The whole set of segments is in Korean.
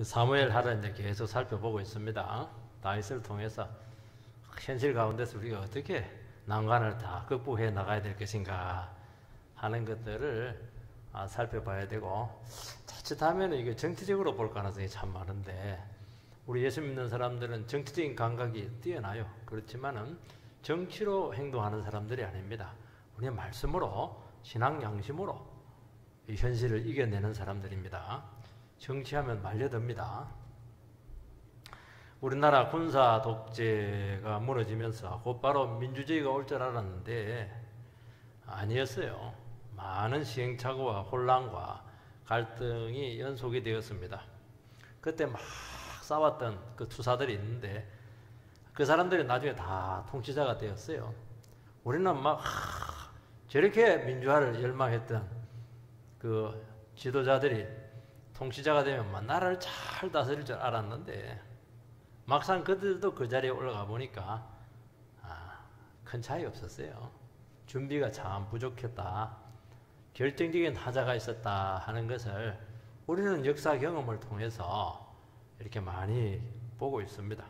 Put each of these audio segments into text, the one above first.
사무엘 하를 이제 계속 살펴보고 있습니다. 다윗을 통해서 현실 가운데서 우리가 어떻게 난관을 다 극복해 나가야 될 것인가 하는 것들을 살펴봐야 되고, 자칫하면 이게 정치적으로 볼 가능성이 참 많은데, 우리 예수 믿는 사람들은 정치적인 감각이 뛰어나요. 그렇지만은 정치로 행동하는 사람들이 아닙니다. 우리의 말씀으로, 신앙 양심으로 이 현실을 이겨내는 사람들입니다. 정치하면 말려듭니다. 우리나라 군사 독재가 무너지면서 곧바로 민주주의가 올 줄 알았는데 아니었어요. 많은 시행착오와 혼란과 갈등이 연속이 되었습니다. 그때 막 싸웠던 그 투사들이 있는데 그 사람들이 나중에 다 통치자가 되었어요. 우리는 막 저렇게 민주화를 열망했던 그 지도자들이 통치자가 되면 막 나라를 잘 다스릴 줄 알았는데 막상 그들도 그 자리에 올라가 보니까 큰 차이 없었어요. 준비가 참 부족했다, 결정적인 하자가 있었다 하는 것을 우리는 역사 경험을 통해서 이렇게 많이 보고 있습니다.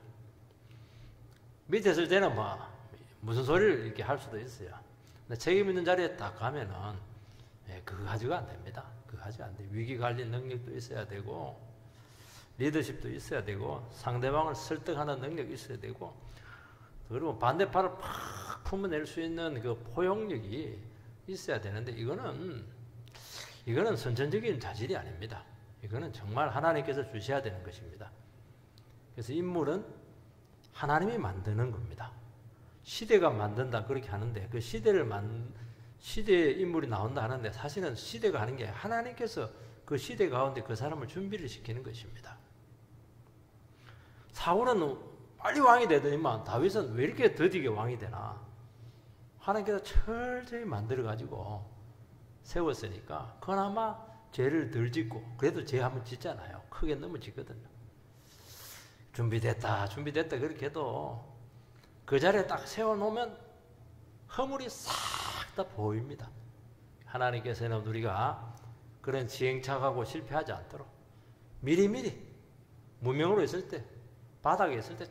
밑에 있을 때는 무슨 소리를 이렇게 할 수도 있어요. 근데 책임 있는 자리에 딱 가면은 그거 가지고 안 됩니다. 그거 가지고 안 돼. 위기 관리 능력도 있어야 되고, 리더십도 있어야 되고, 상대방을 설득하는 능력이 있어야 되고, 그리고 반대팔을 팍 품어낼 수 있는 그 포용력이 있어야 되는데, 이거는 선천적인 자질이 아닙니다. 이거는 정말 하나님께서 주셔야 되는 것입니다. 그래서 인물은 하나님이 만드는 겁니다. 시대가 만든다 그렇게 하는데, 그 시대에 인물이 나온다 하는데, 사실은 시대가 하는 게 하나님께서 그 시대 가운데 그 사람을 준비를 시키는 것입니다. 사울은 빨리 왕이 되더니만 다윗은 왜 이렇게 더디게 왕이 되나? 하나님께서 철저히 만들어가지고 세웠으니까 그나마 죄를 덜 짓고, 그래도 죄 한번 짓잖아요. 크게 넘어지거든요. 준비됐다 그렇게 해도 그 자리에 딱 세워놓으면 허물이 싹 다 보입니다. 하나님께서는 우리가 그런 시행착오하고 실패하지 않도록 미리미리 무명으로 있을 때, 바닥에 있을 때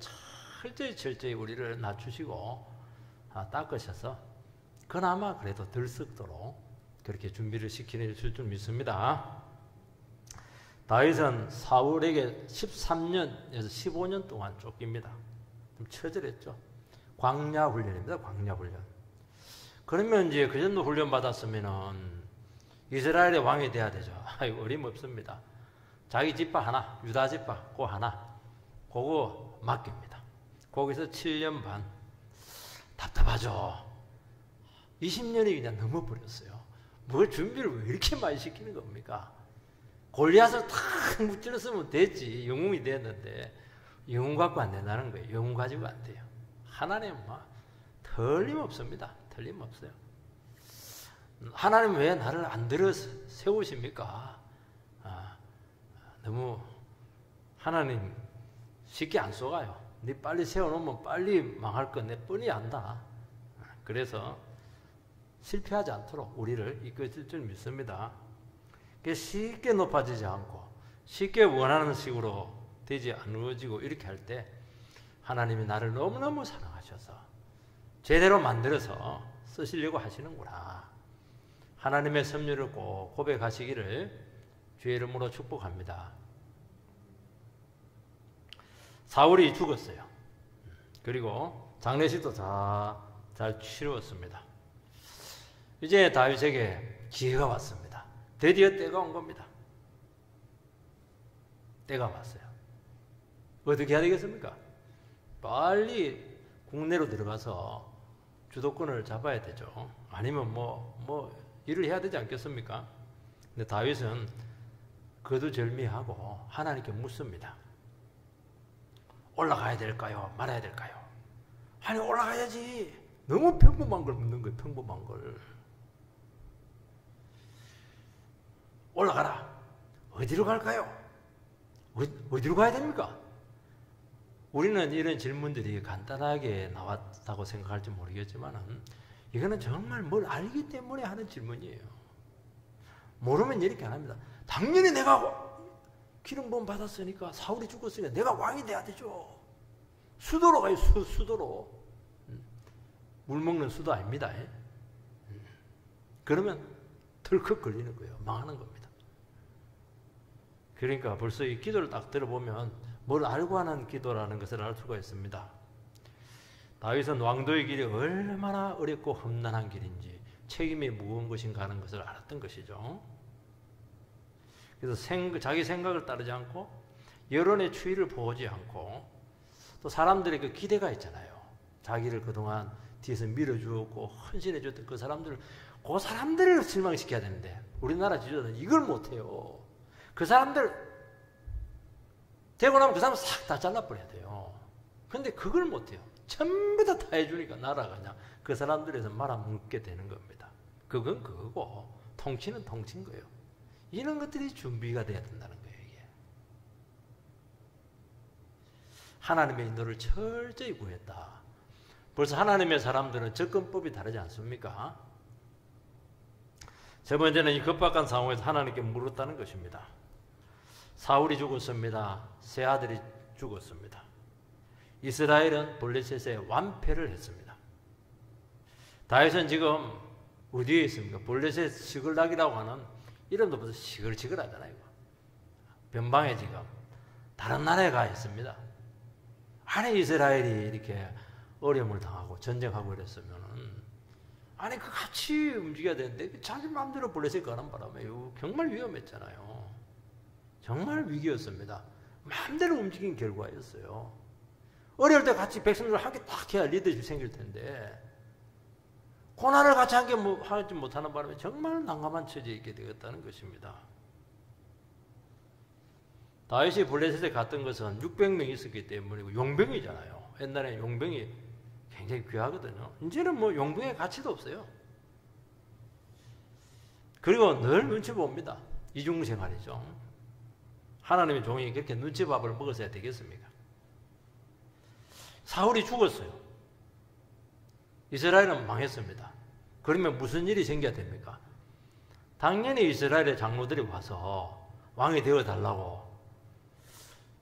철저히 우리를 낮추시고 닦으셔서 그나마 그래도 덜 썩도록 그렇게 준비를 시키는 줄 믿습니다. 다윗은 사울에게 13년에서 15년 동안 쫓깁니다. 좀 처절했죠. 광야 훈련입니다. 광야 훈련. 그러면 이제 그 정도 훈련 받았으면은 이스라엘의 왕이 돼야 되죠. 어림없습니다. 자기 집파 하나, 유다 집파 그거 하나, 그거 맡깁니다. 거기서 7년 반. 답답하죠. 20년이 그냥 넘어버렸어요. 뭘 준비를 왜 이렇게 많이 시키는 겁니까? 골리앗을 탁 무찔렀으면 됐지. 영웅이 됐는데 영웅 갖고 안 된다는 거예요. 영웅 가지고 안 돼요. 하나님은 틀림없습니다. 틀림없어요. 하나님 왜 나를 안 들어 세우십니까? 너무 하나님 쉽게 안 속아요. 네 빨리 세워놓으면 빨리 망할 거 내 뻔히 안다. 그래서 실패하지 않도록 우리를 이끌 줄 믿습니다. 쉽게 높아지지 않고 쉽게 원하는 식으로 되지 않아지고 이렇게 할 때 하나님이 나를 너무너무 사랑하셔서 제대로 만들어서 쓰시려고 하시는구나. 하나님의 섭리를 꼭 고백하시기를 주의 이름으로 축복합니다. 사울이 죽었어요. 그리고 장례식도 다 잘 치루었습니다. 이제 다윗에게 기회가 왔습니다. 드디어 때가 온 겁니다. 때가 왔어요. 어떻게 해야 되겠습니까? 빨리 국내로 들어가서 주도권을 잡아야 되죠. 아니면 일을 해야 되지 않겠습니까? 근데 다윗은 거두절미하고 하나님께 묻습니다. 올라가야 될까요? 말아야 될까요? 아니, 올라가야지. 너무 평범한 걸 묻는 거예요. 평범한 걸. 올라가라. 어디로 갈까요? 어디로 가야 됩니까? 우리는 이런 질문들이 간단하게 나왔다고 생각할지 모르겠지만 이거는 정말 뭘 알기 때문에 하는 질문이에요. 모르면 이렇게 안 합니다. 당연히 내가 기름 부음 받았으니까 사울이 죽었으니까 내가 왕이 돼야 되죠. 수도로 가요. 수도로. 물 먹는 수도 아닙니다. 그러면 덜컥 걸리는 거예요. 망하는 겁니다. 그러니까 벌써 이 기도를 딱 들어보면 뭘 알고 하는 기도라는 것을 알 수가 있습니다. 다윗은 왕도의 길이 얼마나 어렵고 험난한 길인지 책임이 무거운 것인가 하는 것을 알았던 것이죠. 그래서 자기 생각을 따르지 않고 여론의 추이를 보지 않고 또 사람들의 그 기대가 있잖아요. 자기를 그동안 뒤에서 밀어주었고 헌신해줬던 그 사람들을 실망시켜야 되는데 우리나라 지도자는 이걸 못해요. 그 사람들 되고 나면 그 사람 싹 다 잘라버려야 돼요. 근데 그걸 못해요. 전부 다 해주니까 나라가 그냥 그 사람들에서 말아먹게 되는 겁니다. 그건 그거고 통치는 통치인 거예요. 이런 것들이 준비가 돼야 된다는 거예요. 이게. 하나님의 인도를 철저히 구했다. 벌써 하나님의 사람들은 접근법이 다르지 않습니까? 세 번째는 이 급박한 상황에서 하나님께 물었다는 것입니다. 사울이 죽었습니다. 세 아들이 죽었습니다. 이스라엘은 블레셋에 완패를 했습니다. 다윗은 지금 어디에 있습니까? 블레셋 시글락이라고 하는 이름도 벌써 시글시글하잖아요. 변방에 지금 다른 나라에 가 있습니다. 아니 이스라엘이 이렇게 어려움을 당하고 전쟁하고 이랬으면은 아니 그 같이 움직여야 되는데 자기 마음대로 블레셋 가는 바람에 정말 위험했잖아요. 정말 위기였습니다. 마음대로 움직인 결과였어요. 어려울 때 같이 백성들 함께 딱 해야 리더십이 생길 텐데 고난을 같이 함께 하지 못하는 바람에 정말 난감한 처지에 있게 되었다는 것입니다. 다윗이 블레셋에 갔던 것은 600명이 있었기 때문이고 용병이잖아요. 옛날에 용병이 굉장히 귀하거든요. 이제는 뭐 용병의 가치도 없어요. 그리고 늘 눈치 봅니다. 이중생활이죠. 하나님의 종이 그렇게 눈치밥을 먹었어야 되겠습니까? 사울이 죽었어요. 이스라엘은 망했습니다. 그러면 무슨 일이 생겨야 됩니까? 당연히 이스라엘의 장로들이 와서 왕이 되어달라고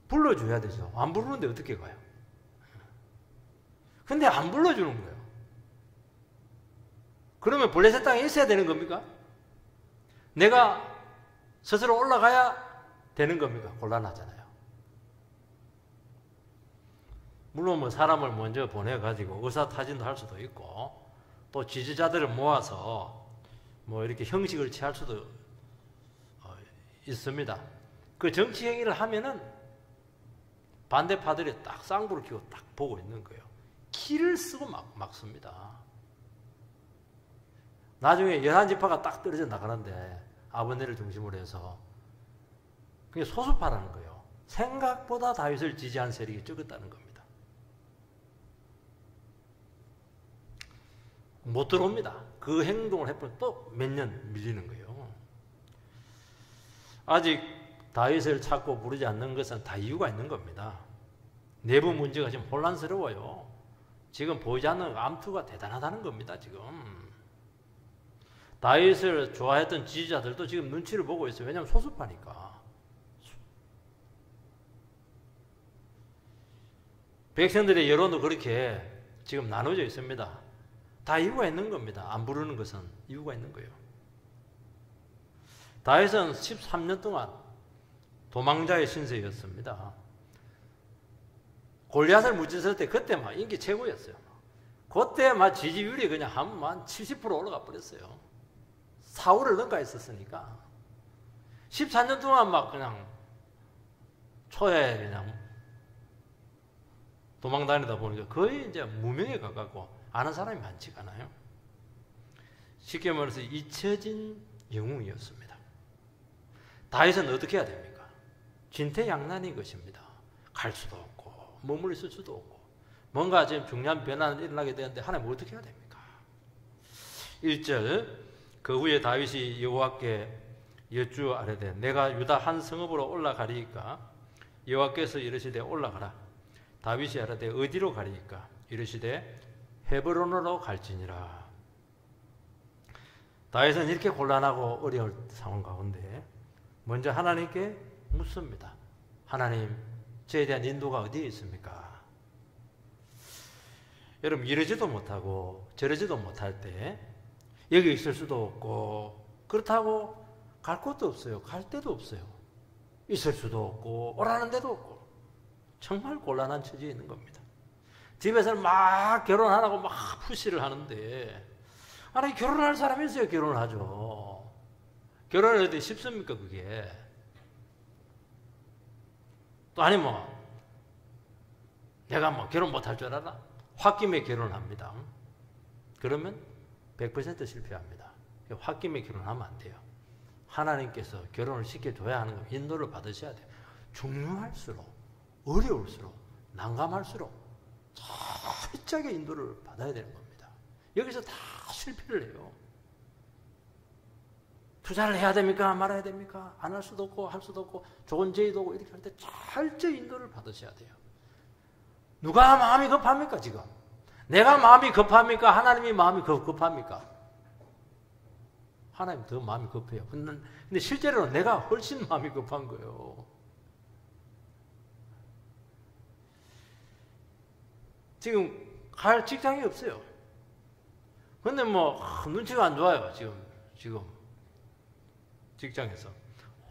불러줘야 되죠. 안 부르는데 어떻게 가요? 근데 안 불러주는 거예요. 그러면 블레셋 땅에 있어야 되는 겁니까? 내가 스스로 올라가야 되는 겁니까? 곤란하잖아요. 물론 뭐 사람을 먼저 보내가지고 의사타진도 할 수도 있고 또 지지자들을 모아서 뭐 이렇게 형식을 취할 수도 있습니다. 그 정치 행위를 하면은 반대파들이 딱 쌍불을 켜고 딱 보고 있는 거예요. 키를 쓰고 막습니다. 나중에 11지파가 딱 떨어져 나가는데 아버네를 중심으로 해서 그게 소수파라는 거예요. 생각보다 다윗을 지지한 세력이 적었다는 겁니다. 못 들어옵니다. 그 행동을 해보면 또 몇 년 밀리는 거예요. 아직 다윗을 찾고 부르지 않는 것은 다 이유가 있는 겁니다. 내부 문제가 지금 혼란스러워요. 지금 보이지 않는 암투가 대단하다는 겁니다. 지금 다윗을 좋아했던 지지자들도 지금 눈치를 보고 있어요. 왜냐하면 소수파니까. 백성들의 여론도 그렇게 지금 나눠져 있습니다. 다 이유가 있는 겁니다. 안 부르는 것은 이유가 있는 거예요. 다윗은 13년 동안 도망자의 신세였습니다. 골리앗을 무찌를 때 그때 막 인기 최고였어요. 그때 막 지지율이 그냥 한 70% 올라가 버렸어요. 사울을 능가 있었으니까 14년 동안 막 그냥 초에 그냥 도망 다니다 보니까 거의 이제 무명에 가깝고 아는 사람이 많지가 않아요. 쉽게 말해서 잊혀진 영웅이었습니다. 다윗은 어떻게 해야 됩니까? 진퇴양난인 것입니다. 갈 수도 없고 머물러 있을 수도 없고 뭔가 지금 중요한 변화는 일어나게 되는데 하나님 어떻게 해야 됩니까? 1절 그 후에 다윗이 여호와께 여쭈아뢰되 내가 유다 한 성읍으로 올라가리이까 여호와께서 이르시되 올라가라. 다윗이 아뢰되 어디로 가리이까 이르시되 헤브론으로 갈지니라. 다윗은 이렇게 곤란하고 어려운 상황 가운데 먼저 하나님께 묻습니다. 하나님, 저에 대한 인도가 어디에 있습니까? 여러분, 이러지도 못하고 저러지도 못할 때 여기 있을 수도 없고 그렇다고 갈 곳도 없어요. 갈 데도 없어요. 있을 수도 없고 오라는 데도 없고 정말 곤란한 처지에 있는 겁니다. 집에서는 막 결혼하라고 막 푸시를 하는데 아니 결혼할 사람이 있어야 결혼을 하죠. 결혼을 해도 쉽습니까 그게? 또 아니 내가 결혼 못할 줄 알아? 홧김에 결혼합니다. 그러면 100% 실패합니다. 홧김에 결혼하면 안 돼요. 하나님께서 결혼을 시켜줘야 하는 거 인도를 받으셔야 돼요. 중요할수록 어려울수록 난감할수록 철저하게 인도를 받아야 되는 겁니다. 여기서 다 실패를 해요. 투자를 해야 됩니까? 말아야 됩니까? 안 할 수도 없고 할 수도 없고 좋은 제의도 오고 이렇게 할 때 철저히 인도를 받으셔야 돼요. 누가 마음이 급합니까 지금? 내가 마음이 급합니까? 하나님이 마음이 급합니까? 하나님 더 마음이 급해요. 근데 실제로는 내가 훨씬 마음이 급한 거예요. 지금 갈 직장이 없어요. 근데 눈치가 안 좋아요. 지금 직장에서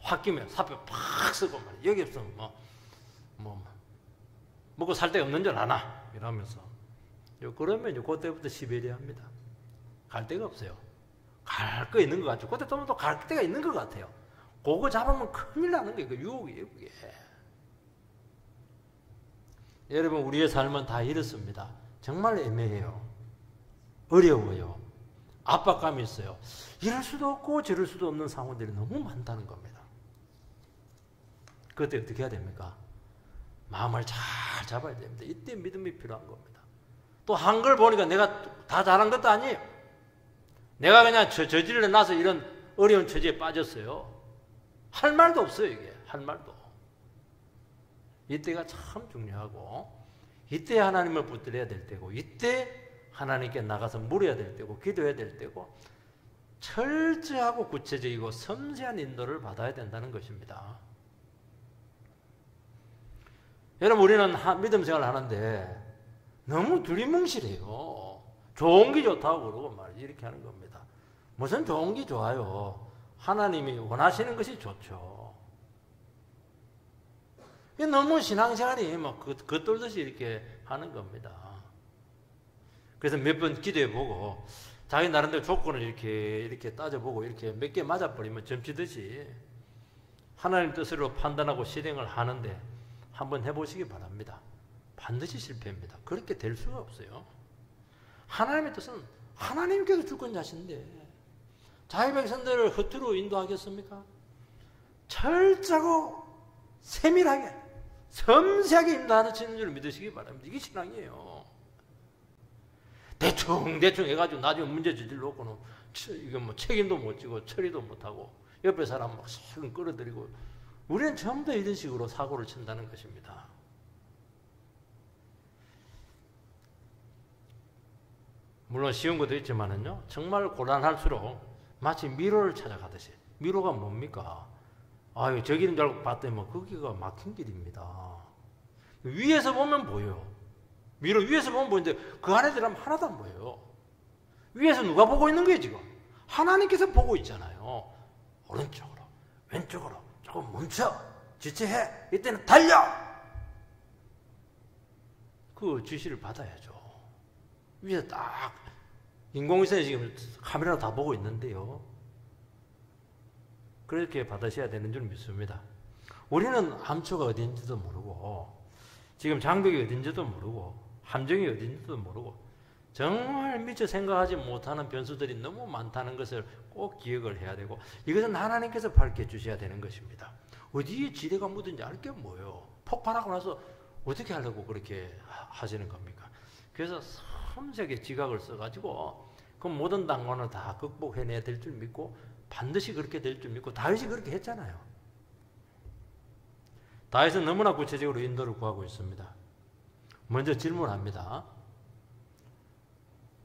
홧김에 사표 팍 쓰고 말이야. 여기 없으면 먹고 살 데가 없는 줄 아나 이러면서 그러면 그때부터 시베리아입니다. 갈 데가 없어요. 갈 거 있는 것 같죠. 그때 또 갈 데가 있는 것 같아요. 그거 잡으면 큰일 나는 거예요. 그 유혹이에요 그게. 여러분 우리의 삶은 다 이렇습니다. 정말 애매해요. 어려워요. 압박감이 있어요. 이럴 수도 없고 저럴 수도 없는 상황들이 너무 많다는 겁니다. 그때 어떻게 해야 됩니까? 마음을 잘 잡아야 됩니다. 이때 믿음이 필요한 겁니다. 또 한 걸 보니까 내가 다 잘한 것도 아니에요. 내가 그냥 저질러 놔서 이런 어려운 처지에 빠졌어요. 할 말도 없어요 이게. 할 말도. 이때가 참 중요하고 이때 하나님을 붙들어야 될 때고 이때 하나님께 나가서 물어야 될 때고 기도해야 될 때고 철저하고 구체적이고 섬세한 인도를 받아야 된다는 것입니다. 여러분 우리는 믿음 생활을 하는데 너무 두리뭉실해요. 좋은 게 좋다고 그러고 말이지 이렇게 하는 겁니다. 무슨 좋은 게 좋아요. 하나님이 원하시는 것이 좋죠. 너무 신앙생활이 겉돌듯이 이렇게 하는 겁니다. 그래서 몇 번 기도해보고 자기 나름대로 조건을 이렇게 따져보고 이렇게 몇 개 맞아버리면 점치듯이 하나님 뜻으로 판단하고 실행을 하는데 한번 해보시기 바랍니다. 반드시 실패입니다. 그렇게 될 수가 없어요. 하나님의 뜻은 하나님께서 주권자신데 자기 백성들을 허투루 인도하겠습니까? 철저하고 세밀하게 섬세하게 인도하는 줄 믿으시기 바랍니다. 이게 신앙이에요. 대충 해가지고 나중에 문제 저질러 놓고는 이거 책임도 못 지고 처리도 못하고 옆에 사람 막 실은 끌어들이고 우리는 전부 다 이런 식으로 사고를 친다는 것입니다. 물론 쉬운 것도 있지만은요, 정말 곤란할수록 마치 미로를 찾아가듯이. 미로가 뭡니까? 아유, 저 길인 줄 알고 봤더니 거기가 막힌 길입니다. 위에서 보면 보여요. 미로 위에서 보면 보이는데 그 안에 들어가면 하나도 안 보여요. 위에서 누가 보고 있는 거예요, 지금? 하나님께서 보고 있잖아요. 오른쪽으로, 왼쪽으로, 조금 멈춰, 지체해, 이때는 달려! 그 지시를 받아야죠. 위에서 딱, 인공위성이 지금 카메라 다 보고 있는데요. 그렇게 받으셔야 되는 줄 믿습니다. 우리는 암초가 어딘지도 모르고, 지금 장벽이 어딘지도 모르고, 함정이 어딘지도 모르고, 정말 미처 생각하지 못하는 변수들이 너무 많다는 것을 꼭 기억을 해야 되고, 이것은 하나님께서 밝혀주셔야 되는 것입니다. 어디에 지뢰가 묻은지 알 게 뭐예요? 폭발하고 나서 어떻게 하려고 그렇게 하시는 겁니까? 그래서 섬세하게 지각을 써가지고 그 모든 난관을 다 극복해내야 될 줄 믿고 반드시 그렇게 될 줄 믿고 다윗이 그렇게 했잖아요. 다윗은 너무나 구체적으로 인도를 구하고 있습니다. 먼저 질문합니다.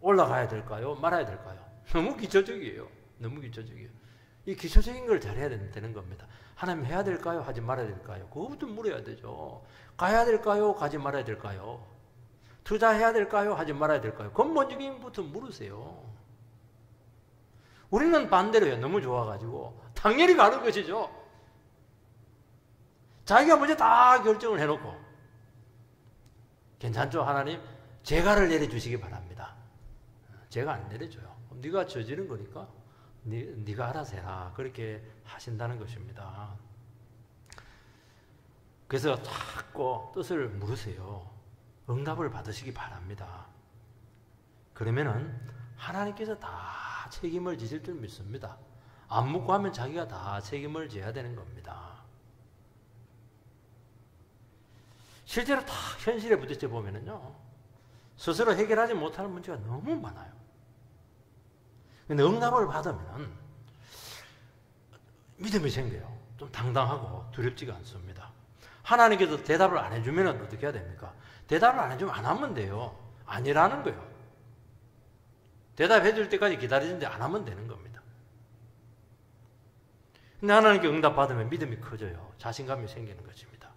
올라가야 될까요? 말아야 될까요? 너무 기초적이에요. 너무 기초적이에요. 이 기초적인 걸 잘해야 되는 겁니다. 하나님 해야 될까요? 하지 말아야 될까요? 그것부터 물어야 되죠. 가야 될까요? 가지 말아야 될까요? 투자해야 될까요? 하지 말아야 될까요? 근본적인 것부터 물으세요. 우리는 반대로요. 너무 좋아가지고 당연히 가는 것이죠. 자기가 먼저 다 결정을 해놓고 괜찮죠? 하나님 제가를 내려주시기 바랍니다. 제가 안 내려줘요. 네가 저지른 거니까 네가 알아서 해라. 그렇게 하신다는 것입니다. 그래서 자꾸 뜻을 물으세요. 응답을 받으시기 바랍니다. 그러면은 하나님께서 다 책임을 지실 줄 믿습니다. 안 묻고 하면 자기가 다 책임을 져야 되는 겁니다. 실제로 다 현실에 부딪혀 보면은요, 스스로 해결하지 못하는 문제가 너무 많아요. 근데 응답을 받으면 믿음이 생겨요. 좀 당당하고 두렵지가 않습니다. 하나님께서 대답을 안 해주면 어떻게 해야 됩니까? 대답을 안 해주면 안 하면 돼요. 아니라는 거예요. 대답해 줄 때까지 기다리는데 안 하면 되는 겁니다. 근데 하나님께 응답 받으면 믿음이 커져요. 자신감이 생기는 것입니다.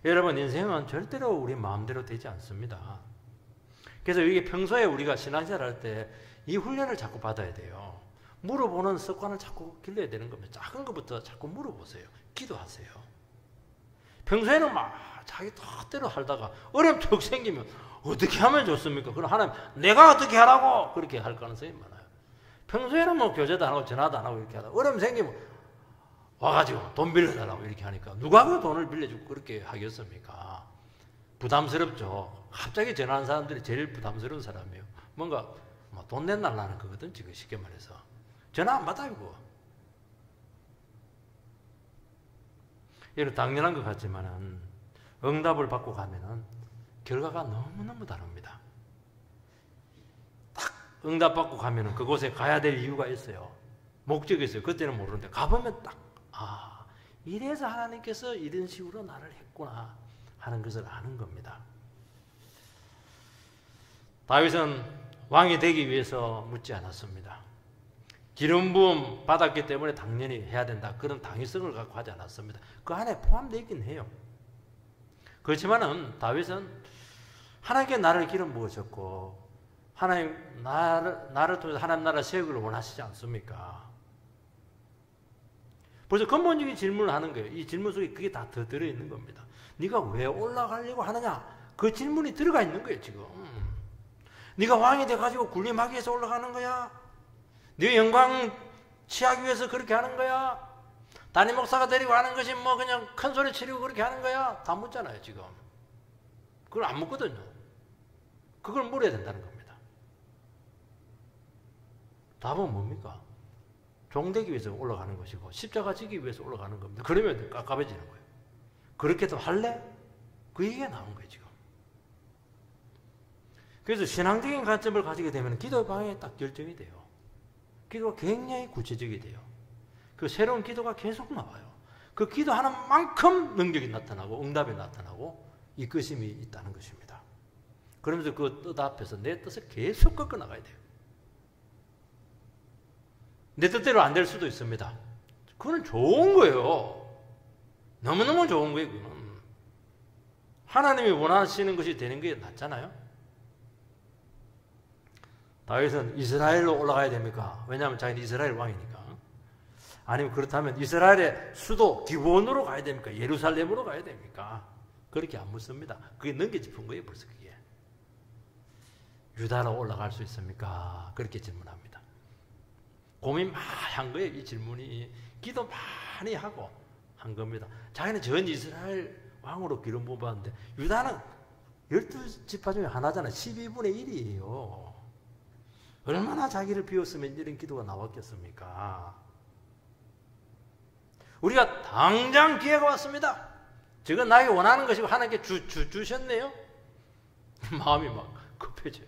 여러분, 인생은 절대로 우리 마음대로 되지 않습니다. 그래서 이게 평소에 우리가 신앙생활 할 때 이 훈련을 자꾸 받아야 돼요. 물어보는 습관을 자꾸 길러야 되는 겁니다. 작은 것부터 자꾸 물어보세요. 기도하세요. 평소에는 막 자기 뜻대로 하다가 어려움 툭 생기면 어떻게 하면 좋습니까? 그럼 하나님 내가 어떻게 하라고 그렇게 할 가능성이 많아요. 평소에는 뭐 교제도 안 하고 전화도 안 하고 이렇게 하다가 어려움 생기면 와가지고 돈 빌려달라고 이렇게 하니까 누가 그 돈을 빌려주고 그렇게 하겠습니까? 부담스럽죠. 갑자기 전화하는 사람들이 제일 부담스러운 사람이에요. 뭔가 뭐 돈 내달라는 거거든, 지금 쉽게 말해서. 전화 안 받아요, 그거. 이런 당연한 것 같지만은 응답을 받고 가면은 결과가 너무너무 다릅니다. 딱 응답 받고 가면은 그곳에 가야 될 이유가 있어요. 목적이 있어요. 그때는 모르는데 가보면 딱 이래서 하나님께서 이런 식으로 나를 했구나 하는 것을 아는 겁니다. 다윗은 왕이 되기 위해서 묻지 않았습니다. 기름 부음 받았기 때문에 당연히 해야 된다. 그런 당위성을 갖고 하지 않았습니다. 그 안에 포함되어 있긴 해요. 그렇지만은 다윗은 하나님께 나를 기름 부으셨고 하나님 나를 통해서 하나님 나라 세우기를 원하시지 않습니까? 벌써 근본적인 질문을 하는 거예요. 이 질문 속에 그게 다 더 들어있는 겁니다. 네가 왜 올라가려고 하느냐? 그 질문이 들어가 있는 거예요, 지금. 네가 왕이 돼가지고 군림하기 위해서 올라가는 거야? 네 영광 취하기 위해서 그렇게 하는 거야? 담임 목사가 데리고 하는 것이 뭐 그냥 큰 소리 치려고 그렇게 하는 거야? 다 묻잖아요, 지금. 그걸 안 묻거든요. 그걸 물어야 된다는 겁니다. 답은 뭡니까? 종되기 위해서 올라가는 것이고 십자가 지기 위해서 올라가는 겁니다. 그러면 깝깝해지는 거예요. 그렇게도 할래? 그 얘기가 나온 거예요, 지금. 그래서 신앙적인 관점을 가지게 되면 기도 방향이 딱 결정이 돼요. 기도가 굉장히 구체적이 돼요. 그 새로운 기도가 계속 나와요. 그 기도하는 만큼 능력이 나타나고 응답이 나타나고 이끄심이 있다는 것입니다. 그러면서 그 뜻 앞에서 내 뜻을 계속 꺾어 나가야 돼요. 내 뜻대로 안 될 수도 있습니다. 그건 좋은 거예요. 너무너무 좋은 거예요, 그건. 하나님이 원하시는 것이 되는 게 낫잖아요. 다윗은 이스라엘로 올라가야 됩니까? 왜냐하면 자기는 이스라엘 왕이니까. 아니면 그렇다면 이스라엘의 수도 기브온으로 가야 됩니까? 예루살렘으로 가야 됩니까? 그렇게 안 묻습니다. 그게 넘겨짚은 거예요, 벌써 그게. 유다로 올라갈 수 있습니까? 그렇게 질문합니다. 고민 많이 한 거예요, 이 질문이. 기도 많이 하고 한 겁니다. 자기는 전 이스라엘 왕으로 기름 부음 받았는데 유다는 12지파 중에 하나잖아요. 12분의 1이에요. 얼마나 자기를 비웠으면 이런 기도가 나왔겠습니까? 우리가 당장 기회가 왔습니다. 지금 나에게 원하는 것이고 하나님께 주셨네요. 마음이 막 급해져요.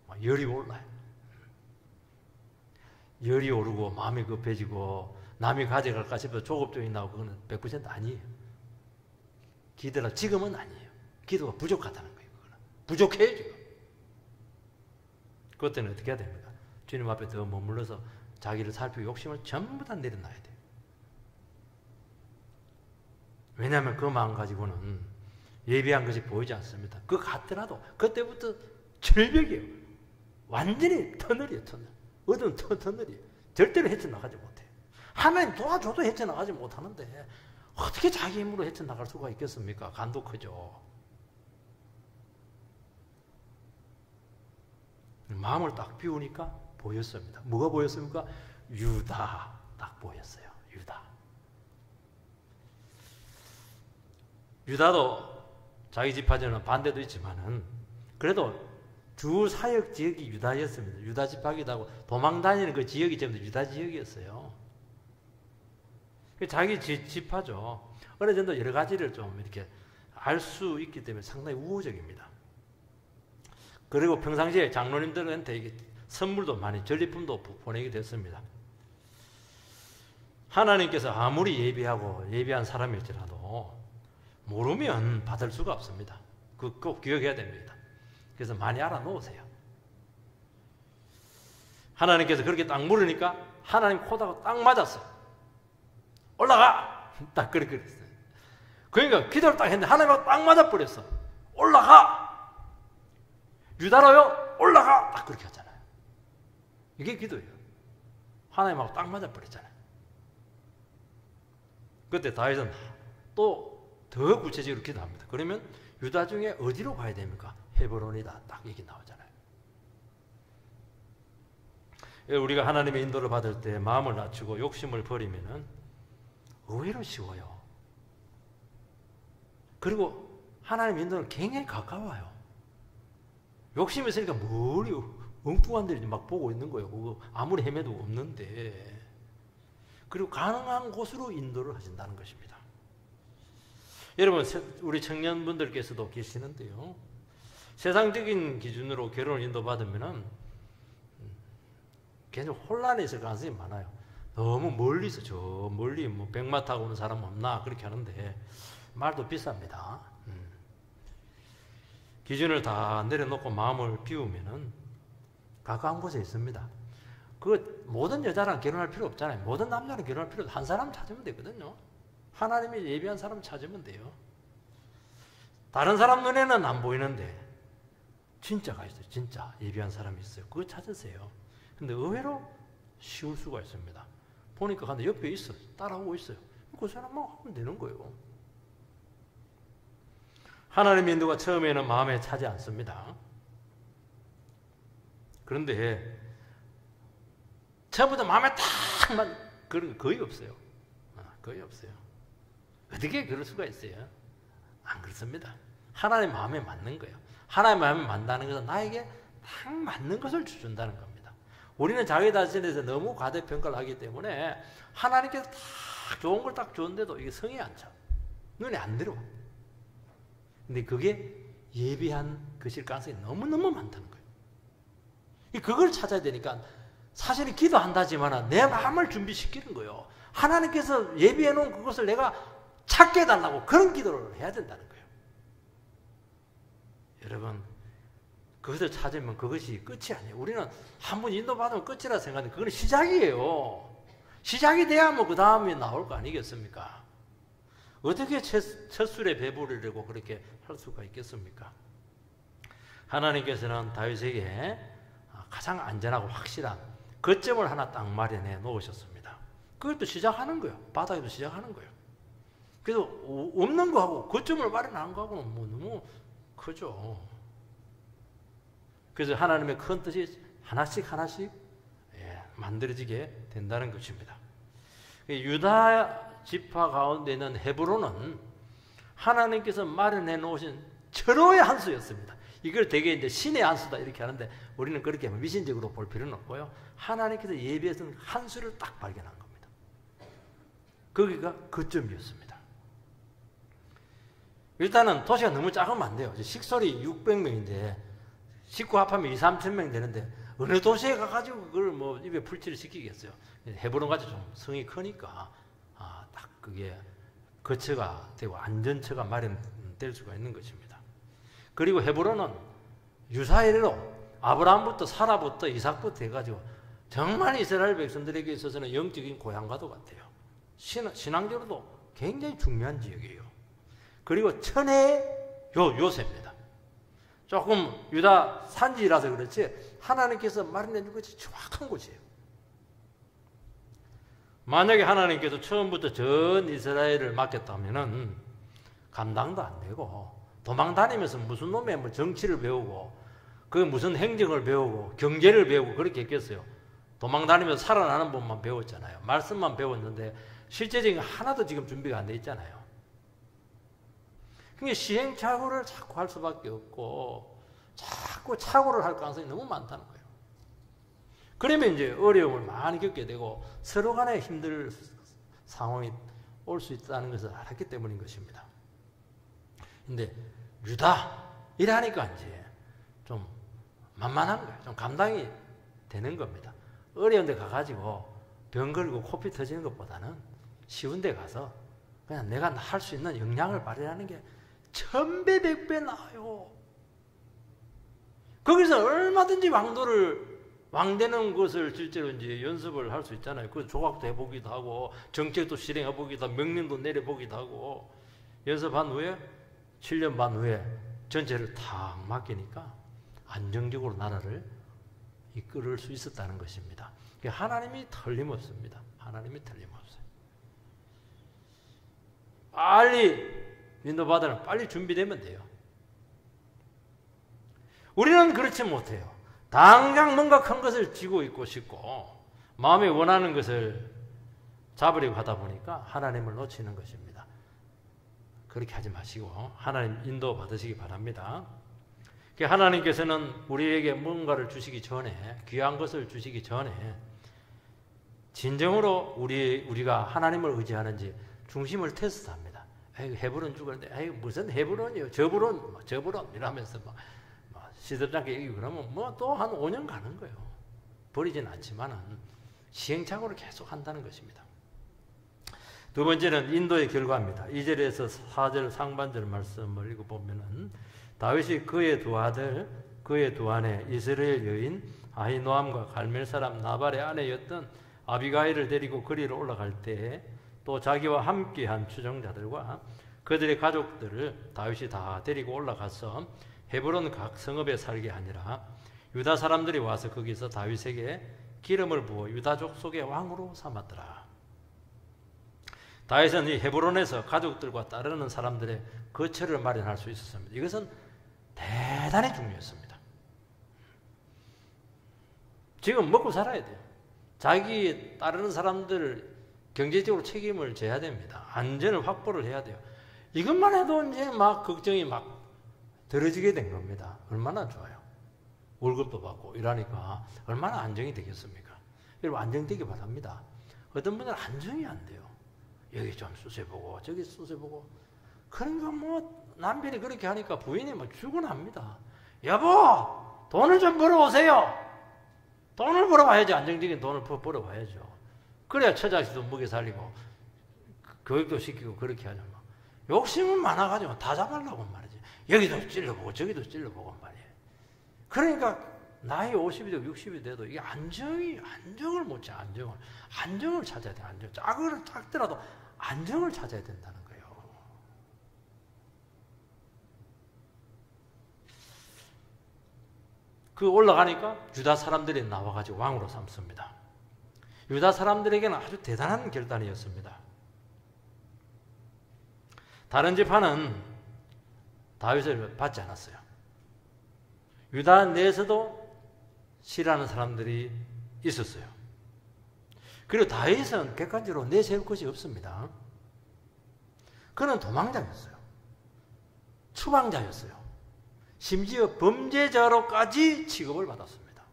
막 열이 올라요. 열이 오르고 마음이 급해지고 남이 가져갈까 싶어서 조급증이 나오고 그거는 100% 아니에요. 기도라 지금은 아니에요. 기도가 부족하다는 거예요. 그거는. 부족해요, 지금. 그때는 어떻게 해야 됩니까? 주님 앞에 더 머물러서 자기를 살피고 욕심을 전부 다 내려놔야 돼요. 왜냐하면 그 마음 가지고는 예비한 것이 보이지 않습니다. 그거 같더라도 그때부터 절벽이에요. 완전히 터널이에요. 터널. 어두운 터널이에요. 절대로 헤쳐나가지 못해요. 하나님 도와줘도 헤쳐나가지 못하는데 어떻게 자기 힘으로 헤쳐나갈 수가 있겠습니까? 간도 크죠. 마음을 딱 비우니까 보였습니다. 뭐가 보였습니까? 유다 딱 보였어요. 유다. 유다도 자기 지파에는 반대도 있지만은 그래도 주 사역 지역이 유다였습니다. 유다 지파기도 하고 도망 다니는 그 지역이 전부 유다 지역이었어요. 자기 지파죠. 어느 정도 여러 가지를 좀 이렇게 알 수 있기 때문에 상당히 우호적입니다. 그리고 평상시에 장로님들한테 이게 선물도 많이 전리품도 보내게 됐습니다. 하나님께서 아무리 예비한 사람일지라도 모르면 받을 수가 없습니다. 그거 꼭 기억해야 됩니다. 그래서 많이 알아놓으세요. 하나님께서 그렇게 딱 물으니까 하나님 코다가 딱 맞았어요. 올라가! 딱 그렇게 그랬어요. 그러니까 기도를 딱 했는데 하나님하고 딱 맞아버렸어. 올라가! 유다로요? 올라가! 딱 그렇게 하잖아요. 이게 기도예요. 하나님하고 딱 맞아버렸잖아요. 그때 다윗은 또 더 구체적으로 기도합니다. 그러면 유다 중에 어디로 가야 됩니까? 헤브론이다. 딱 얘기 나오잖아요. 우리가 하나님의 인도를 받을 때 마음을 낮추고 욕심을 버리면은 의외로 쉬워요. 그리고 하나님의 인도는 굉장히 가까워요. 욕심이 있으니까 멀리 엉뚱한 데를 막 보고 있는 거예요. 그거 아무리 헤매도 없는데. 그리고 가능한 곳으로 인도를 하신다는 것입니다. 여러분, 우리 청년분들께서도 계시는데요. 세상적인 기준으로 결혼을 인도받으면은 굉장히 혼란에 있을 가능성이 많아요. 너무 멀리서 저 멀리 뭐 백마 타고 오는 사람 없나 그렇게 하는데 말도 비쌉니다. 기준을 다 내려놓고 마음을 비우면은 가까운 곳에 있습니다. 그 모든 여자랑 결혼할 필요 없잖아요. 모든 남자랑 결혼할 필요 없어요. 한 사람 찾으면 되거든요. 하나님이 예비한 사람 찾으면 돼요. 다른 사람 눈에는 안 보이는데 진짜가 있어요. 진짜 예비한 사람이 있어요. 그거 찾으세요. 근데 의외로 쉬울 수가 있습니다. 보니까 근데 옆에 있어. 따라오고 있어요. 그 사람만 하면 되는 거예요. 하나님의 인도가 처음에는 마음에 차지 않습니다. 그런데 처음부터 마음에 탁만 그런 거 거의 없어요. 거의 없어요. 어떻게 그럴 수가 있어요? 안 그렇습니다. 하나님 마음에 맞는 거예요. 하나님 마음에 맞다는 것은 나에게 딱 맞는 것을 준다는 겁니다. 우리는 자기 자신에서 너무 과대평가를 하기 때문에 하나님께서 딱 좋은 걸 딱 주는데도 이게 성이 안 차. 눈에 안 들어와. 근데 그게 예비한 것일 가능성이 너무너무 많다는 거예요. 그걸 찾아야 되니까 사실은 기도한다지만 내 마음을 준비시키는 거예요. 하나님께서 예비해 놓은 그것을 내가 찾게 해달라고 그런 기도를 해야 된다는 거예요. 여러분, 그것을 찾으면 그것이 끝이 아니에요. 우리는 한 번 인도받으면 끝이라 생각하는데 그건 시작이에요. 시작이 돼야 뭐 그 다음에 나올 거 아니겠습니까? 어떻게 첫 술에 배부르려고 그렇게 할 수가 있겠습니까? 하나님께서는 다윗에게 가장 안전하고 확실한 거점을 하나 딱 마련해 놓으셨습니다. 그것도 시작하는 거예요. 바닥에도 시작하는 거예요. 그래서 없는 거하고 거점을 마련한 거하고는 뭐 너무 크죠. 그래서 하나님의 큰 뜻이 하나씩 만들어지게 된다는 것입니다. 유다 지파 가운데 있는 헤브론은 하나님께서 마련해 놓으신 절호의 한 수였습니다. 이걸 되게 이제 신의 한 수다 이렇게 하는데 우리는 그렇게 미신적으로 볼 필요는 없고요. 하나님께서 예비해서 한 수를 딱 발견한 겁니다. 거기가 거점이었습니다. 일단은 도시가 너무 작으면 안 돼요. 식솔이 600명인데 식구 합하면 2,000~3,000명 되는데 어느 도시에 가가지고 그걸 뭐 입에 풀칠을 시키겠어요. 헤브론 같이 좀 성이 크니까 딱 그게 거처가 되고 안전처가 마련될 수가 있는 것입니다. 그리고 헤브론은 유사일로 아브라함부터 사라부터 이삭부터 해가지고 정말 이스라엘 백성들에게 있어서는 영적인 고향과도 같아요. 신앙적으로도 굉장히 중요한 지역이에요. 그리고 천혜의 요새입니다. 조금 유다 산지라서 그렇지 하나님께서 마련해 준 것이 정확한 곳이에요. 만약에 하나님께서 처음부터 전 이스라엘을 맡겼다면은 감당도 안 되고 도망 다니면서 무슨 놈의 뭐 정치를 배우고 그 무슨 행정을 배우고 경제를 배우고 그렇게 했겠어요. 도망 다니면서 살아나는 법만 배웠잖아요. 말씀만 배웠는데 실제적인 하나도 지금 준비가 안 돼 있잖아요. 그러니까 시행착오를 자꾸 할 수밖에 없고 자꾸 착오를 할 가능성이 너무 많다는 거예요. 그러면 이제 어려움을 많이 겪게 되고 서로 간에 힘들 상황이 올 수 있다는 것을 알았기 때문인 것입니다. 근데 유다 이라니까 이제 좀 만만한 거예요. 좀 감당이 되는 겁니다. 어려운 데 가가지고 병 걸리고 코피 터지는 것보다는 쉬운 데 가서 그냥 내가 할 수 있는 역량을 발휘하는 게 1000배 100배 나아요. 거기서 얼마든지 왕되는 것을 실제로 이제 연습을 할 수 있잖아요. 그 조각도 해보기도 하고 정책도 실행해보기도 하고 명령도 내려보기도 하고 연습한 후에 7년 반 후에 전체를 탁 맡기니까 안정적으로 나라를 이끌을 수 있었다는 것입니다. 하나님이 틀림없습니다. 하나님이 틀림없어요. 빨리 인도받으면 빨리 준비되면 돼요. 우리는 그렇지 못해요. 당장 뭔가 큰 것을 쥐고 있고 싶고 마음에 원하는 것을 잡으려고 하다 보니까 하나님을 놓치는 것입니다. 그렇게 하지 마시고 하나님 인도 받으시기 바랍니다. 하나님께서는 우리에게 뭔가를 주시기 전에 귀한 것을 주시기 전에 진정으로 우리가 하나님을 의지하는지 중심을 테스트합니다. 헤브론 죽었는데 무슨 헤브론이요? 저브론 이러면서 막 시들잖게 얘기고 그러면 뭐 또 한 5년 가는 거예요. 버리진 않지만은 시행착오를 계속 한다는 것입니다. 두 번째는 인도의 결과입니다. 2절에서 4절 상반절 말씀을 읽어보면은 다윗이 그의 두 아들, 그의 두 아내 이스라엘 여인 아히노암과 갈멜 사람 나발의 아내였던 아비가일을 데리고 거리로 올라갈 때 또 자기와 함께한 추종자들과 그들의 가족들을 다윗이 다 데리고 올라가서 헤브론 각 성읍에 살게 하니라. 유다 사람들이 와서 거기서 다윗에게 기름을 부어 유다족 속의 왕으로 삼았더라. 다윗은 이 헤브론에서 가족들과 따르는 사람들의 거처를 마련할 수 있었습니다. 이것은 대단히 중요했습니다. 지금 먹고 살아야 돼요. 자기 따르는 사람들 경제적으로 책임을 져야 됩니다. 안전을 확보를 해야 돼요. 이것만 해도 이제 막 걱정이 막 들어지게 된 겁니다. 얼마나 좋아요. 월급도 받고 이러니까 얼마나 안정이 되겠습니까? 여러분 안정되기 바랍니다. 어떤 분들은 안정이 안 돼요. 여기 좀 수세보고 저기 수세보고 그러니까 뭐 남편이 그렇게 하니까 부인이 뭐 죽어납니다. 여보 돈을 좀 벌어오세요. 돈을 벌어와야지. 안정적인 돈을 벌어와야죠. 그래야 처자식도 먹여 살리고 교육도 시키고 그렇게 하죠. 욕심은 많아가지고 다 잡으려고 말이지. 여기도 찔러보고 저기도 찔러보고 말이에요. 그러니까 나이 50이 되고 60이 돼도 이게 안정을 못 찾아. 안정을 찾아야 돼. 작더라도 안정을 찾아야 된다는 거예요. 그 올라가니까 유다 사람들이 나와가지고 왕으로 삼습니다. 유다 사람들에게는 아주 대단한 결단이었습니다. 다른 지파는 다윗을 받지 않았어요. 유다 내에서도 싫어하는 사람들이 있었어요. 그리고 다윗은 객관적으로 내세울 것이 없습니다. 그는 도망자였어요. 추방자였어요. 심지어 범죄자로까지 취급을 받았습니다.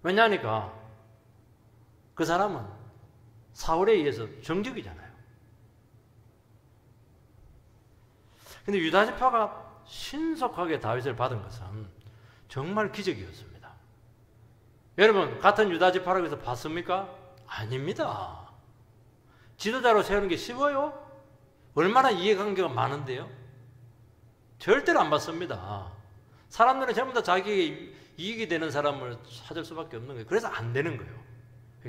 왜냐하니까 그 사람은 사울에 의해서 정적이잖아요. 근데 유다 지파가 신속하게 다윗을 받은 것은 정말 기적이었습니다. 여러분 같은 유다 지파라고 해서 받습니까? 아닙니다. 지도자로 세우는 게 쉬워요? 얼마나 이해관계가 많은데요? 절대로 안 받습니다. 사람들은 전부 다 자기 이익이 되는 사람을 찾을 수밖에 없는 거예요. 그래서 안 되는 거예요.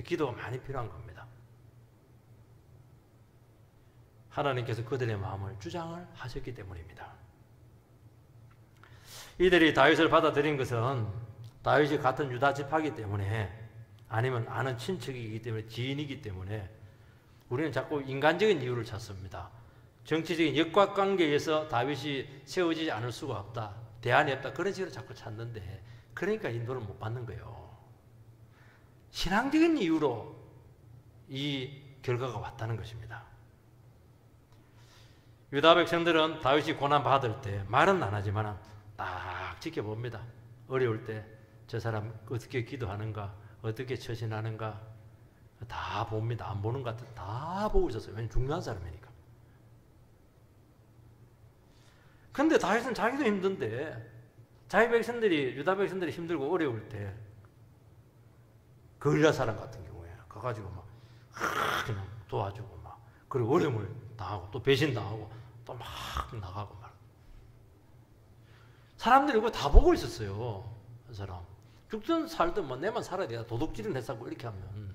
기도가 많이 필요한 겁니다. 하나님께서 그들의 마음을 주장을 하셨기 때문입니다. 이들이 다윗을 받아들인 것은 다윗이 같은 유다 지파이기 때문에, 아니면 아는 친척이기 때문에, 지인이기 때문에 우리는 자꾸 인간적인 이유를 찾습니다. 정치적인 역학관계에서 다윗이 세워지지 않을 수가 없다, 대안이 없다, 그런 식으로 자꾸 찾는데, 그러니까 인도를 못 받는 거예요. 신앙적인 이유로 이 결과가 왔다는 것입니다. 유다 백성들은 다윗이 고난받을 때 말은 안 하지만 딱 지켜봅니다. 어려울 때 저 사람 어떻게 기도하는가, 어떻게 처신하는가 다 봅니다. 안 보는 것 같아 다 보고 있었어요. 왜냐하면 중요한 사람이니까. 근데 다윗은 자기도 힘든데, 자기 백성들이, 유다 백성들이 힘들고 어려울 때 거리라 사람 같은 경우에 가가지고 막 그냥 도와주고 막, 그리고 어려움을 당하고 또 배신 당하고 또 막 나가고 막, 사람들이 그거 다 보고 있었어요. 그 사람 죽든 살든 뭐 내만 살아야 돼, 도둑질은 했었고, 이렇게 하면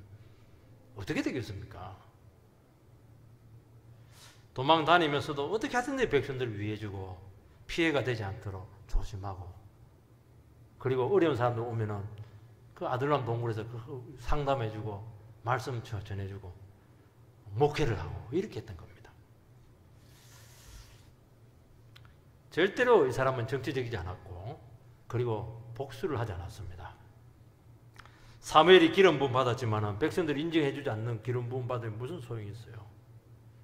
어떻게 되겠습니까? 도망 다니면서도 어떻게 하든지 백성들을 위해주고 피해가 되지 않도록 조심하고, 그리고 어려운 사람들 오면은 그 아들람 동굴에서 그 상담해주고 말씀 전해주고 목회를 하고 이렇게 했던 겁니다. 절대로 이 사람은 정치적이지 않았고, 그리고 복수를 하지 않았습니다. 사무엘이 기름 부음 받았지만 백성들이 인정해주지 않는 기름 부음 받으면 무슨 소용이 있어요?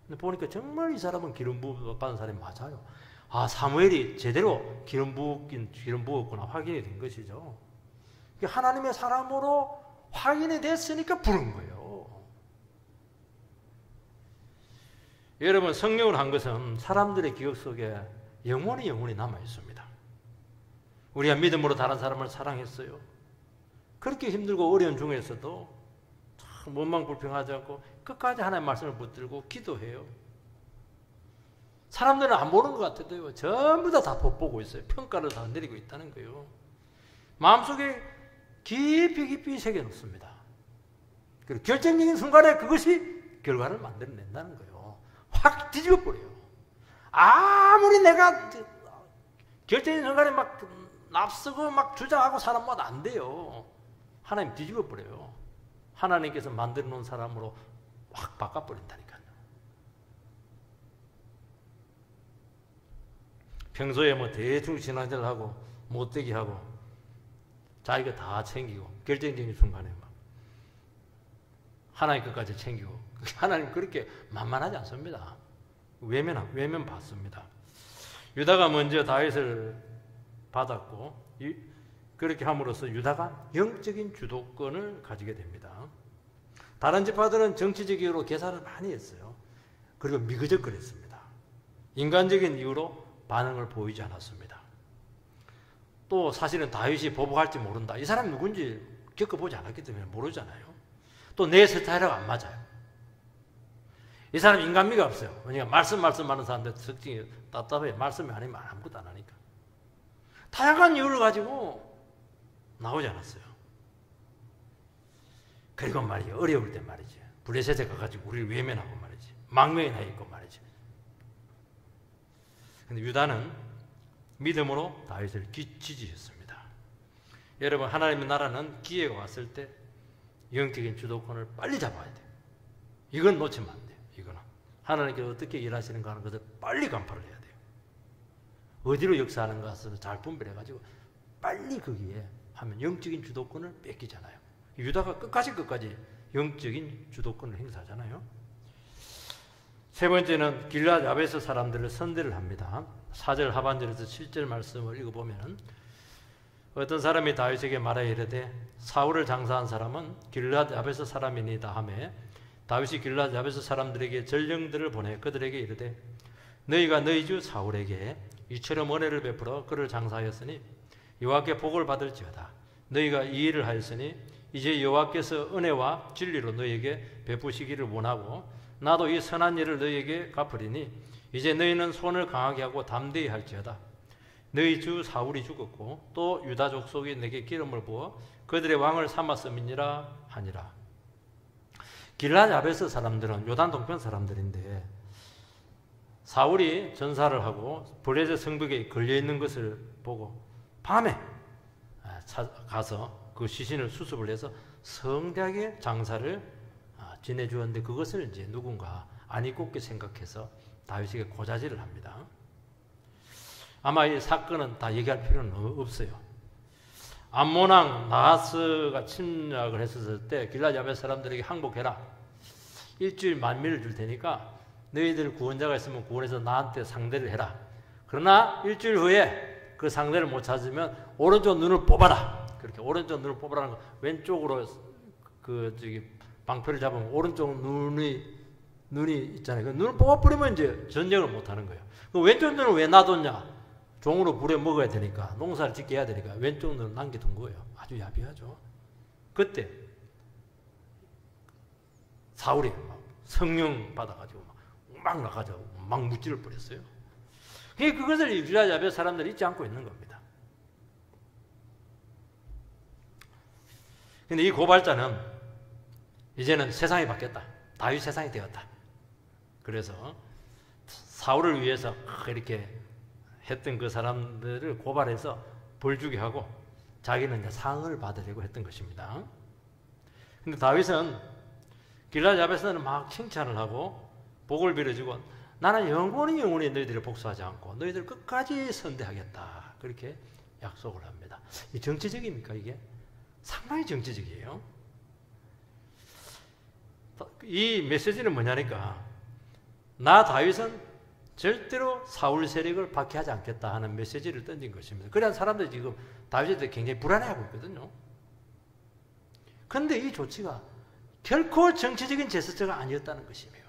근데 보니까 정말 이 사람은 기름 부음 받은 사람이 맞아요. 아, 사무엘이 제대로 기름 부었구나 확인이 된 것이죠. 하나님의 사람으로 확인이 됐으니까 부른 거예요. 여러분, 성령을 한 것은 사람들의 기억 속에 영원히 남아 있습니다. 우리가 믿음으로 다른 사람을 사랑했어요. 그렇게 힘들고 어려운 중에서도 참 원망불평하지 않고 끝까지 하나님의 말씀을 붙들고 기도해요. 사람들은 안 보는 것 같아도요, 전부 다 보고 있어요. 평가를 다 내리고 있다는 거예요. 마음속에 깊이 새겨놓습니다. 그리고 결정적인 순간에 그것이 결과를 만들어낸다는 거예요. 확 뒤집어버려요. 아무리 내가 결정적인 순간에 막 납쓰고 막 주장하고 사람마다 안 돼요. 하나님 뒤집어버려요. 하나님께서 만들어 놓은 사람으로 확 바꿔버린다니까요. 평소에 뭐 대충 신앙생활 하고 못되게 하고 자기가 다 챙기고 결정적인 순간에 막 하나님 것까지 챙기고, 하나님 그렇게 만만하지 않습니다. 외면 받습니다. 유다가 먼저 다윗을 받았고, 그렇게 함으로써 유다가 영적인 주도권을 가지게 됩니다. 다른 지파들은 정치적으로 계산을 많이 했어요. 그리고 미그적거렸습니다. 인간적인 이유로 반응을 보이지 않았습니다. 또 사실은 다윗이 보복할지 모른다, 이 사람이 누군지 겪어보지 않았기 때문에 모르잖아요. 또 내 스타일하고 안 맞아요. 이 사람 인간미가 없어요. 왜냐하면 말씀하는 사람들 특징이 답답해. 말씀이 아니면 아무것도 안 하니까. 다양한 이유를 가지고 나오지 않았어요. 그리고 말이에요, 어려울 때 말이지, 블레셋에 가가지고 우리를 외면하고 말이지, 망명이 나 있고 말이지. 근데 유다는 믿음으로 다윗을 지지했습니다. 여러분, 하나님의 나라는 기회가 왔을 때 영적인 주도권을 빨리 잡아야 돼요. 이건 놓치면 안 돼요. 이거는 하나님께서 어떻게 일하시는가 하는 것을 빨리 간파를 해야 돼요. 어디로 역사하는 것을 잘 분별해가지고 빨리 거기에 하면 영적인 주도권을 뺏기잖아요. 유다가 끝까지 영적인 주도권을 행사하잖아요. 세 번째는 길앗 야베스 사람들을 선대를 합니다. 4절 하반절에서 7절 말씀을 읽어보면, 어떤 사람이 다윗에게 말하여 이르되 사울을 장사한 사람은 길앗 야베스 사람이니다 하매, 다윗이 길앗 야베스 사람들에게 전령들을 보내 그들에게 이르되 너희가 너희 주 사울에게 이처럼 은혜를 베풀어 그를 장사하였으니 여호와께 복을 받을지어다. 너희가 이 일을 하였으니 이제 여호와께서 은혜와 진리로 너희에게 베푸시기를 원하고 나도 이 선한 일을 너희에게 갚으리니 이제 너희는 손을 강하게 하고 담대히 할지어다. 너희 주 사울이 죽었고 또 유다 족속이 내게 기름을 부어 그들의 왕을 삼았음이니라 하니라. 길랏 야베스 사람들은 요단 동편 사람들인데 사울이 전사를 하고 블레셋 성벽에 걸려있는 것을 보고 밤에 가서 그 시신을 수습을 해서 성대하게 장사를 지내주었는데 그것을 이제 누군가 아니 곱게 생각해서 다윗에게 고자질을 합니다. 아마 이 사건은 다 얘기할 필요는 없어요. 암몬왕 나하스가 침략을 했었을 때 길랏 야베스 사람들에게 항복해라. 일주일 만미를 줄 테니까 너희들 구원자가 있으면 구원해서 나한테 상대를 해라. 그러나 일주일 후에 그 상대를 못 찾으면 오른쪽 눈을 뽑아라. 그렇게 오른쪽 눈을 뽑아라는 거. 왼쪽으로 방패를 잡으면 오른쪽 눈이 있잖아요. 그 눈을 뽑아버리면 이제 전쟁을 못 하는 거예요. 그 왼쪽 눈을 왜 놔뒀냐? 종으로 부려 먹어야 되니까, 농사를 짓게 해야 되니까 왼쪽 눈을 남겨둔 거예요. 아주 야비하죠. 그때 사울이 막 성령 받아가지고 막 나가지고 막 무찌를 버렸어요. 그것을 길랏 야베스 사람들이 잊지 않고 있는 겁니다. 근데 이 고발자는 이제는 세상이 바뀌었다. 다윗 세상이 되었다. 그래서 사울을 위해서 이렇게 했던 그 사람들을 고발해서 벌주게 하고 자기는 이제 상을 받으려고 했던 것입니다. 근데 다윗은 길랏 야베스는 막 칭찬을 하고 복을 빌어주고 나는 영원히 너희들을 복수하지 않고 너희들 끝까지 선대하겠다. 그렇게 약속을 합니다. 이 정치적입니까 이게? 상당히 정치적이에요. 이 메시지는 뭐냐니까 나 다윗은 절대로 사울 세력을 박해하지 않겠다 하는 메시지를 던진 것입니다. 그래야 사람들이 지금 다윗에 대해 굉장히 불안해하고 있거든요. 그런데 이 조치가 결코 정치적인 제스처가 아니었다는 것이에요.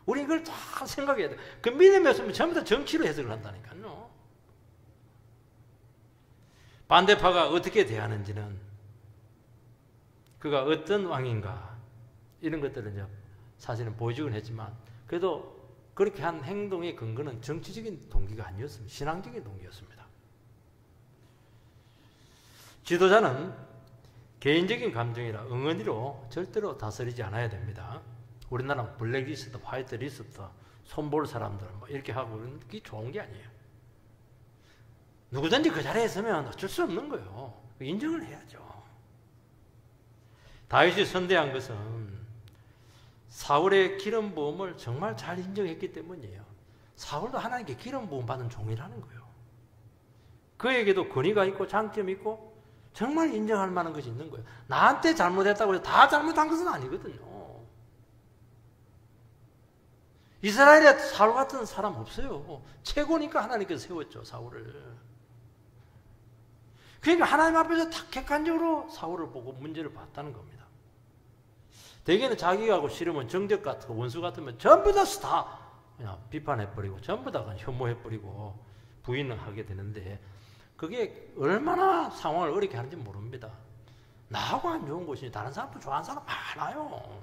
우리 이걸 잘 생각해야 돼요. 그 믿음이 없으면 전부 다 정치로 해석을 한다니까요. 반대파가 어떻게 대하는지는 그가 어떤 왕인가 이런 것들을 이제 사실은 보여주긴 했지만 그래도 그렇게 한 행동의 근거는 정치적인 동기가 아니었습니다. 신앙적인 동기였습니다. 지도자는 개인적인 감정이나 응언이로 절대로 다스리지 않아야 됩니다. 우리나라는 블랙리스트, 화이트리스트, 손볼 사람들 이렇게 하고 그런 게 좋은 게 아니에요. 누구든지 그 자리에 있으면 어쩔 수 없는 거예요. 인정을 해야죠. 다윗이 선대한 것은 사울의 기름 부음을 정말 잘 인정했기 때문이에요. 사울도 하나님께 기름 부음 받은 종이라는 거예요. 그에게도 권위가 있고 장점이 있고 정말 인정할 만한 것이 있는 거예요. 나한테 잘못했다고 해서 다 잘못한 것은 아니거든요. 이스라엘에 사울 같은 사람 없어요. 최고니까 하나님께서 세웠죠, 사울을. 그러니까 하나님 앞에서 다 객관적으로 사울을 보고 문제를 봤다는 겁니다. 대개는 자기가 하고 싫으면 정적 같은 원수 같으면 전부 다 그냥 비판해버리고 전부 다 그냥 혐오해버리고 부인을 하게 되는데 그게 얼마나 상황을 어렵게 하는지 모릅니다. 나하고 안 좋은 것이니 다른 사람도 좋아하는 사람 많아요.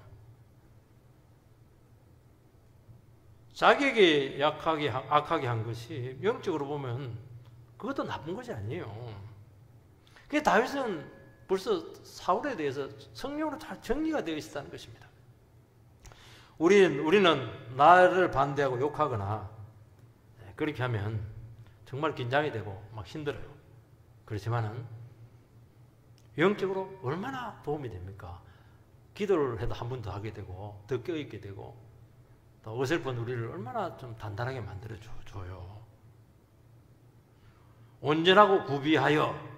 자기에게 악하게 한 것이 영적으로 보면 그것도 나쁜 것이 아니에요. 그게 다윗은 벌써 사울에 대해서 성령으로 잘 정리가 되어 있었다는 것입니다. 우리는 나를 반대하고 욕하거나 그렇게 하면 정말 긴장이 되고 막 힘들어요. 그렇지만은 영적으로 얼마나 도움이 됩니까? 기도를 해도 한 번 더 하게 되고 더 껴있게 되고 또 어설픈 우리를 얼마나 좀 단단하게 만들어줘요. 온전하고 구비하여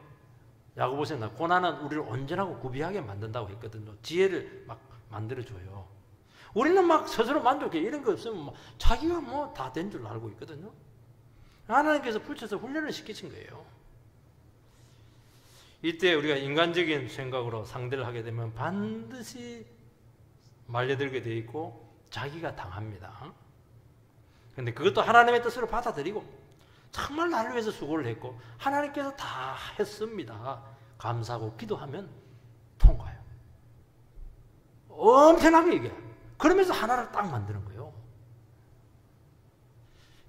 야고보서는 고난은 우리를 온전하고 구비하게 만든다고 했거든요. 지혜를 막 만들어줘요. 우리는 막 스스로 만족해. 이런 거 없으면 막 자기가 뭐 다 된 줄 알고 있거든요. 하나님께서 붙여서 훈련을 시키신 거예요. 이때 우리가 인간적인 생각으로 상대를 하게 되면 반드시 말려들게 되어 있고 자기가 당합니다. 그런데 그것도 하나님의 뜻으로 받아들이고 정말 나를 위해서 수고를 했고 하나님께서 다 했습니다. 감사하고 기도하면 통과해요. 엄청나게 이게. 그러면서 하나를 딱 만드는 거예요.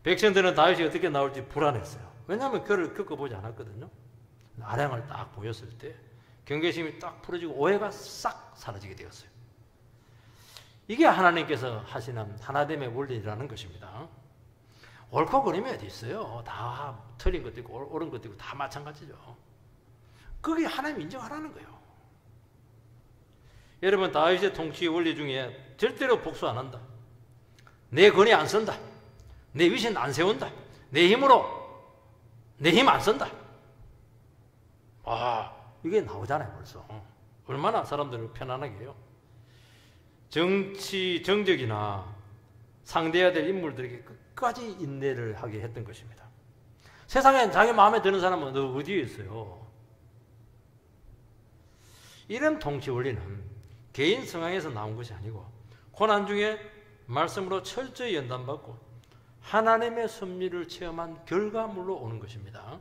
백성들은 다윗이 어떻게 나올지 불안했어요. 왜냐하면 그를 겪어보지 않았거든요. 아량을 딱 보였을 때 경계심이 딱 풀어지고 오해가 싹 사라지게 되었어요. 이게 하나님께서 하시는 하나됨의 원리라는 것입니다. 옳고 그름이 어디 있어요? 다 틀린 것도 있고 옳은 것도 있고 다 마찬가지죠. 그게 하나님 인정하라는 거예요. 여러분, 다윗의 통치 원리 중에 절대로 복수 안 한다. 내 권위 안 쓴다. 내 위신 안 세운다. 내 힘으로 내 힘 안 쓴다. 와, 이게 나오잖아요, 벌써. 얼마나 사람들을 편안하게 해요. 정적이나 상대해야 될 인물들에게 끝까지 인내를 하게 했던 것입니다. 세상에 자기 마음에 드는 사람은 어디에 있어요? 이런 통치 원리는 개인 성향에서 나온 것이 아니고 고난 중에 말씀으로 철저히 연단받고 하나님의 섭리를 체험한 결과물로 오는 것입니다.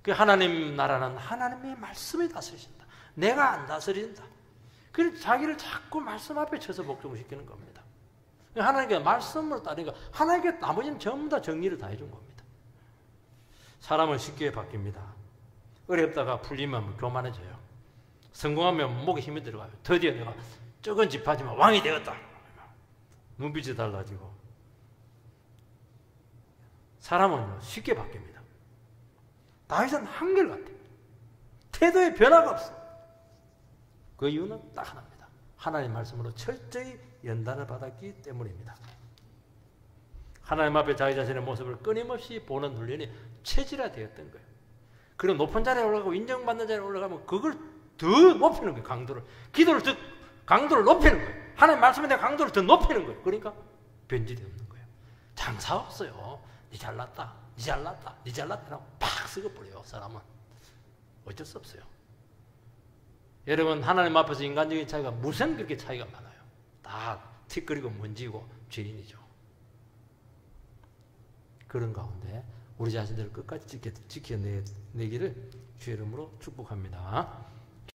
그 하나님 나라는 하나님의 말씀이 다스리신다. 내가 안 다스린다. 그래서 자기를 자꾸 말씀 앞에 쳐서 복종시키는 겁니다. 하나님께 말씀을 따르니까 하나님께 나머지는 전부 다 정리를 다 해준 겁니다. 사람은 쉽게 바뀝니다. 어렵다가 풀리면 교만해져요. 성공하면 목에 힘이 들어가요. 드디어 내가 적은 집하지만 왕이 되었다. 눈빛이 달라지고. 사람은 쉽게 바뀝니다. 다윗은 한결같아요. 태도에 변화가 없어요. 그 이유는 딱 하나입니다. 하나님 말씀으로 철저히 연단을 받았기 때문입니다. 하나님 앞에 자기 자신의 모습을 끊임없이 보는 훈련이 체질화되었던 거예요. 그리고 높은 자리에 올라가고 인정받는 자리에 올라가면 그걸 더 높이는 거예요. 강도를. 기도를 더 강도를 높이는 거예요. 하나님 말씀에 대한 강도를 더 높이는 거예요. 그러니까 변질이 없는 거예요. 장사 없어요. 니 잘났다. 니 잘났다. 니 잘났다라고 팍 쓰고버려요. 사람은. 어쩔 수 없어요. 여러분, 하나님 앞에서 인간적인 차이가 무슨 그렇게 차이가 많아요. 다 티끌이고 먼지고 죄인이죠. 그런 가운데 우리 자신들을 끝까지 지켜내기를 주의 이름으로 축복합니다.